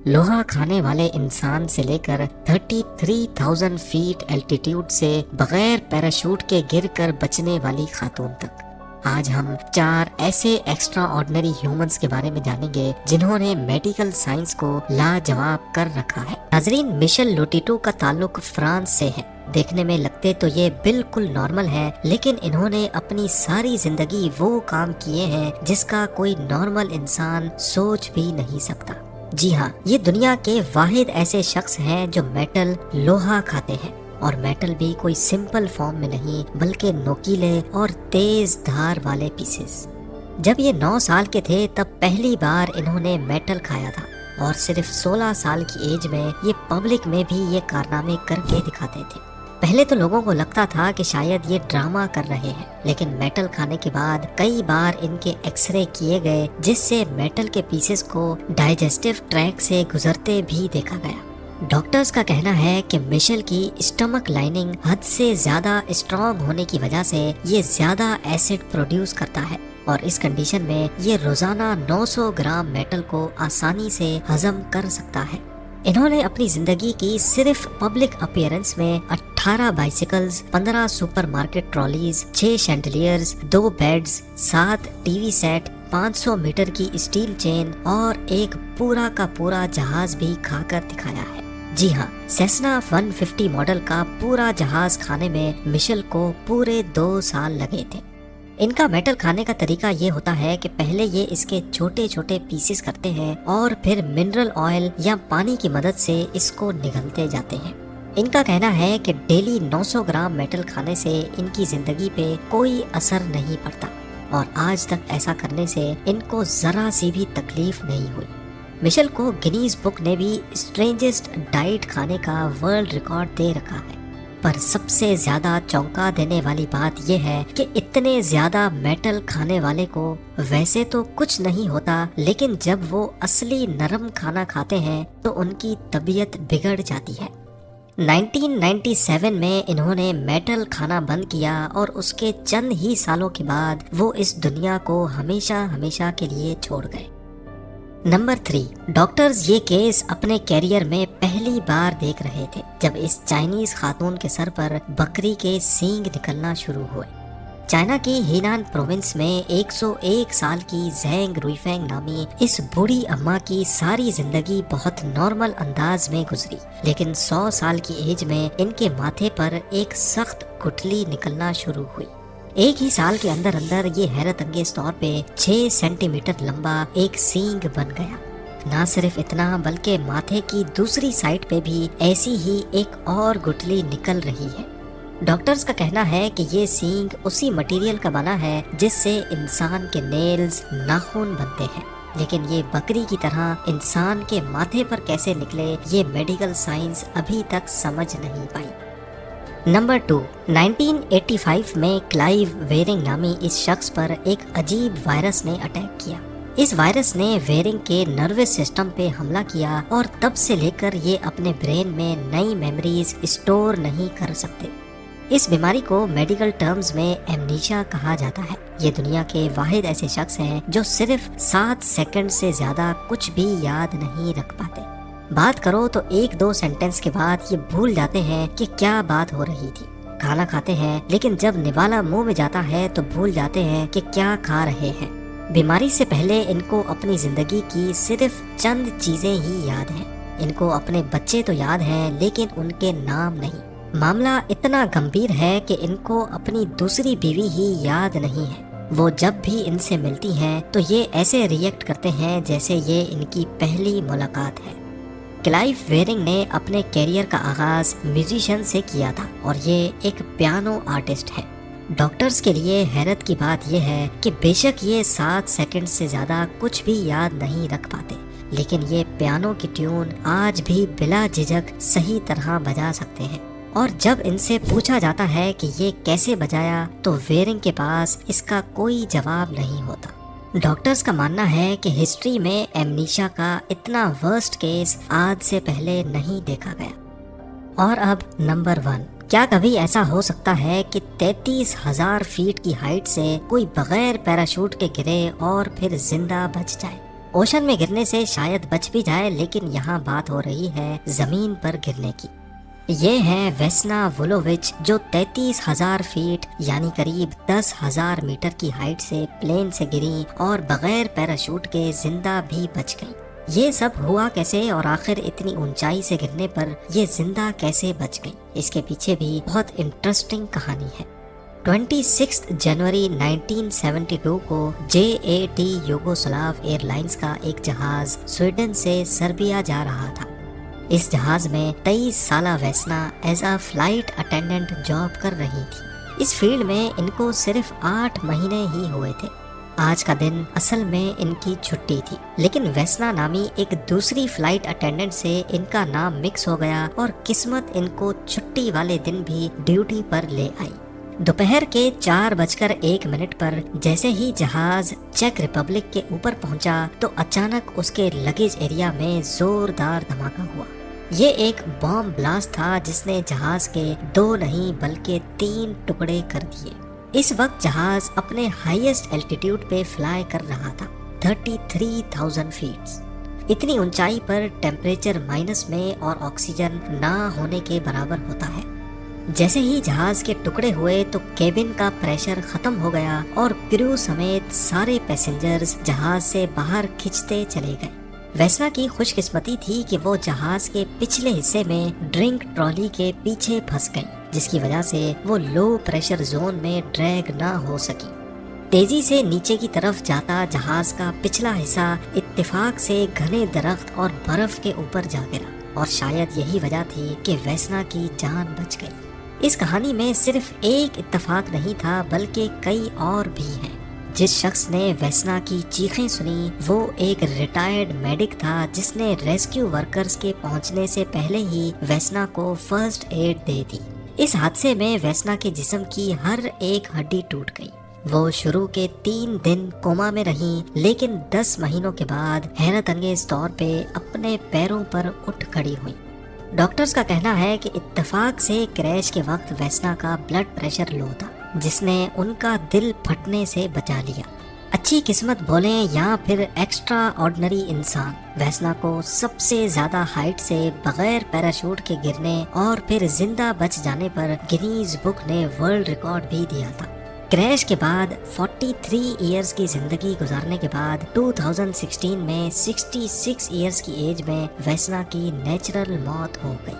لوہا کھانے والے انسان سے لے کر 33,000 فیٹ الٹیٹیوڈ سے بغیر پیراشوٹ کے گر کر بچنے والی خاتون تک، آج ہم 4 ایسے ایکسٹرا آرڈنری ہیومنز کے بارے میں جانیں گے جنہوں نے میڈیکل سائنس کو لاجواب کر رکھا ہے۔ ناظرین، میشل لوٹیٹو کا تعلق فرانس سے ہے۔ دیکھنے میں لگتے تو یہ بالکل نارمل ہے، لیکن انہوں نے اپنی ساری زندگی وہ کام کیے ہیں جس کا کوئی نارمل انسان سوچ بھی نہیں سکتا۔ جی ہاں، یہ دنیا کے واحد ایسے شخص ہیں جو میٹل، لوہا کھاتے ہیں، اور میٹل بھی کوئی سمپل فارم میں نہیں بلکہ نوکیلے اور تیز دھار والے پیسز۔ جب یہ 9 سال کے تھے تب پہلی بار انہوں نے میٹل کھایا تھا، اور صرف 16 سال کی ایج میں یہ پبلک میں بھی یہ کارنامے کر کے دکھاتے تھے۔ پہلے تو لوگوں کو لگتا تھا کہ شاید یہ ڈرامہ کر رہے ہیں، لیکن میٹل کھانے کے بعد کئی بار ان کے ایکس رے کیے گئے جس سے میٹل کے پیسز کو ڈائجسٹو ٹریک سے گزرتے بھی دیکھا گیا۔ ڈاکٹرز کا کہنا ہے کہ میشل کی اسٹمک لائننگ حد سے زیادہ اسٹرانگ ہونے کی وجہ سے یہ زیادہ ایسڈ پروڈیوس کرتا ہے، اور اس کنڈیشن میں یہ روزانہ 900 گرام میٹل کو آسانی سے ہضم کر سکتا ہے۔ انہوں نے اپنی زندگی کی صرف پبلک اپیئرنس میں 18 bicycles, 15 super market trolleys, 6 chandeliers, 2 beds, 7 T V set, 500 metre کی اسٹیل چین اور ایک پورا کا پورا جہاز بھی کھا کر دکھایا ہے۔ جی ہاں، سیسنا 150 ماڈل کا پورا جہاز کھانے میں مشل کو پورے 2 سال لگے تھے۔ ان کا میٹل کھانے کا طریقہ یہ ہوتا ہے کہ پہلے یہ اس کے چھوٹے چھوٹے پیسز کرتے ہیں اور پھر منرل آئل یا پانی کی مدد سے اس کو نگلتے جاتے ہیں۔ ان کا کہنا ہے کہ ڈیلی 900 گرام میٹل کھانے سے ان کی زندگی پہ کوئی اثر نہیں پڑتا، اور آج تک ایسا کرنے سے ان کو ذرا سی بھی تکلیف نہیں ہوئی۔ مشل کو گنیز بک نے بھی اسٹرینجسٹ ڈائٹ کھانے کا ورلڈ ریکارڈ دے رکھا ہے، پر سب سے زیادہ چونکا دینے والی بات یہ ہے کہ اتنے زیادہ میٹل کھانے والے کو ویسے تو کچھ نہیں ہوتا، لیکن جب وہ اصلی نرم کھانا کھاتے ہیں تو ان کی طبیعت بگڑ جاتی ہے۔ 1997 میں انہوں نے میٹل کھانا بند کیا، اور اس کے چند ہی سالوں کے بعد وہ اس دنیا کو ہمیشہ ہمیشہ کے لیے چھوڑ گئے۔ نمبر 3، ڈاکٹرز یہ کیس اپنے کیریئر میں پہلی بار دیکھ رہے تھے جب اس چائنیز خاتون کے سر پر بکری کے سینگ نکلنا شروع ہوئے۔ چائنا کی ہینان پروونس میں 101 سال کی زینگ رویفینگ نامی اس بوڑھی اماں کی ساری زندگی بہت نارمل انداز میں گزری، لیکن 100 سال کی ایج میں ان کے ماتھے پر ایک سخت گٹھلی نکلنا شروع ہوئی۔ ایک ہی سال کے اندر اندر یہ حیرت انگیز طور پہ 6 سینٹی میٹر لمبا ایک سینگ بن گیا۔ نہ صرف اتنا بلکہ ماتھے کی دوسری سائڈ پہ بھی ایسی ہی ایک اور گٹھلی نکل رہی ہے۔ ڈاکٹرز کا کہنا ہے کہ یہ سینگ اسی مٹیریل کا بنا ہے جس سے انسان کے نیلز، ناخن بنتے ہیں، لیکن یہ بکری کی طرح انسان کے ماتھے پر کیسے نکلے یہ میڈیکل سائنس ابھی تک سمجھ نہیں پائی۔ نمبر 2، 1985 میں کلائیو ویرنگ نامی اس شخص پر ایک عجیب وائرس نے اٹیک کیا۔ اس وائرس نے ویرنگ کے نروس سسٹم پہ حملہ کیا، اور تب سے لے کر یہ اپنے برین میں نئی میموریز اسٹور نہیں کر سکتے۔ اس بیماری کو میڈیکل ٹرمز میں ایمنیشیا کہا جاتا ہے۔ یہ دنیا کے واحد ایسے شخص ہیں جو صرف 7 سیکنڈ سے زیادہ کچھ بھی یاد نہیں رکھ پاتے۔ بات کرو تو 1-2 سینٹنس کے بعد یہ بھول جاتے ہیں کہ کیا بات ہو رہی تھی۔ کھانا کھاتے ہیں، لیکن جب نوالا منہ میں جاتا ہے تو بھول جاتے ہیں کہ کیا کھا رہے ہیں۔ بیماری سے پہلے ان کو اپنی زندگی کی صرف چند چیزیں ہی یاد ہیں۔ ان کو اپنے بچے تو یاد ہیں، لیکن ان کے نام نہیں۔ معاملہ اتنا گمبھیر ہے کہ ان کو اپنی دوسری بیوی ہی یاد نہیں ہے۔ وہ جب بھی ان سے ملتی ہیں تو یہ ایسے ریئیکٹ کرتے ہیں جیسے یہ ان کی پہلی ملاقات ہے۔ کلائیو ویرنگ نے اپنے کیریئر کا آغاز میوزیشین سے کیا تھا، اور یہ ایک پیانو آرٹسٹ ہے۔ ڈاکٹرز کے لیے حیرت کی بات یہ ہے کہ بے شک یہ 7 سیکنڈ سے زیادہ کچھ بھی یاد نہیں رکھ پاتے، لیکن یہ پیانو کی ٹیون آج بھی بلا جھجک صحیح طرح بجا سکتے ہیں۔ اور جب ان سے پوچھا جاتا ہے کہ یہ کیسے بجایا تو ویرنگ کے پاس اس کا کوئی جواب نہیں ہوتا۔ ڈاکٹرز کا ماننا ہے کہ ہسٹری میں ایمنیشیا کا اتنا ورسٹ کیس آج سے پہلے نہیں دیکھا گیا۔ اور اب نمبر 1، کیا کبھی ایسا ہو سکتا ہے کہ 33,000 فیٹ کی ہائٹ سے کوئی بغیر پیراشوٹ کے گرے اور پھر زندہ بچ جائے؟ اوشن میں گرنے سے شاید بچ بھی جائے، لیکن یہاں بات ہو رہی ہے زمین پر گرنے کی۔ یہ ہے ویسنا وولووچ، جو 33,000 فیٹ یعنی قریب 10,000 میٹر کی ہائٹ سے پلین سے گری اور بغیر پیراشوٹ کے زندہ بھی بچ گئی۔ یہ سب ہوا کیسے اور آخر اتنی اونچائی سے گرنے پر یہ زندہ کیسے بچ گئی؟ اس کے پیچھے بھی بہت انٹرسٹنگ کہانی ہے۔ 26 جنوری 1972 کو JAT یوگوسلاو ایئر لائنز کا ایک جہاز سویڈن سے سربیا جا رہا تھا۔ اس جہاز میں 23 سالہ Vesna as a flight attendant job کر رہی تھی۔ اس فیلڈ میں ان کو صرف 8 مہینے ہی ہوئے تھے۔ آج کا دن اصل میں ان کی چھٹی تھی، لیکن ویسنا نامی ایک دوسری فلائٹ اٹینڈنٹ سے ان کا نام مکس ہو گیا اور قسمت ان کو چھٹی والے دن بھی ڈیوٹی پر لے آئی۔ دوپہر کے 4:01 پر جیسے ہی جہاز چیک ریپبلک کے اوپر پہنچا تو اچانک اس کے لگیج ایریا میں زوردار دھماکہ ہوا۔ یہ ایک بام بلاسٹ تھا جس نے جہاز کے 2 نہیں بلکہ 3 ٹکڑے کر دیے۔ اس وقت جہاز اپنے ہائیسٹ الٹیٹیوڈ پہ فلائی کر رہا تھا، 33,000 فیٹ۔ اتنی اونچائی پر ٹیمپریچر مائنس میں اور آکسیجن نہ ہونے کے برابر ہوتا ہے۔ جیسے ہی جہاز کے ٹکڑے ہوئے تو کیبن کا پریشر ختم ہو گیا اور کرو سمیت سارے پیسنجرز جہاز سے باہر کھنچتے چلے گئے۔ ویسنا کی خوش قسمتی تھی کہ وہ جہاز کے پچھلے حصے میں ڈرنک ٹرالی کے پیچھے پھنس گئی، جس کی وجہ سے وہ لو پریشر زون میں ڈریگ نہ ہو سکی۔ تیزی سے نیچے کی طرف جاتا جہاز کا پچھلا حصہ اتفاق سے گھنے درخت اور برف کے اوپر جا گرا، اور شاید یہی وجہ تھی کہ ویسنا کی جان بچ گئی۔ اس کہانی میں صرف ایک اتفاق نہیں تھا بلکہ کئی اور بھی ہیں۔ جس شخص نے ویسنا کی چیخیں سنی وہ ایک ریٹائرڈ میڈک تھا جس نے ریسکیو ورکرز کے پہنچنے سے پہلے ہی ویسنا کو فرسٹ ایڈ دے دی۔ اس حادثے میں ویسنا کے جسم کی ہر ایک ہڈی ٹوٹ گئی۔ وہ شروع کے 3 دن کوما میں رہیں، لیکن 10 مہینوں کے بعد حیرت انگیز طور پہ اپنے پیروں پر اٹھ کھڑی ہوئی۔ ڈاکٹرز کا کہنا ہے کہ اتفاق سے کریش کے وقت ویسنا کا بلڈ پریشر لو تھا، جس نے ان کا دل پھٹنے سے بچا لیا۔ اچھی قسمت بولیں یا پھر ایکسٹرا آرڈنری انسان، ویسنا کو سب سے زیادہ ہائٹ سے بغیر پیراشوٹ کے گرنے اور پھر زندہ بچ جانے پر گنیز بک نے ورلڈ ریکارڈ بھی دیا تھا۔ کریش کے بعد 43 ایئرز کی زندگی گزارنے کے بعد 2016 میں 66 ایئرز کی ایج میں ویسنا کی نیچرل موت ہو گئی۔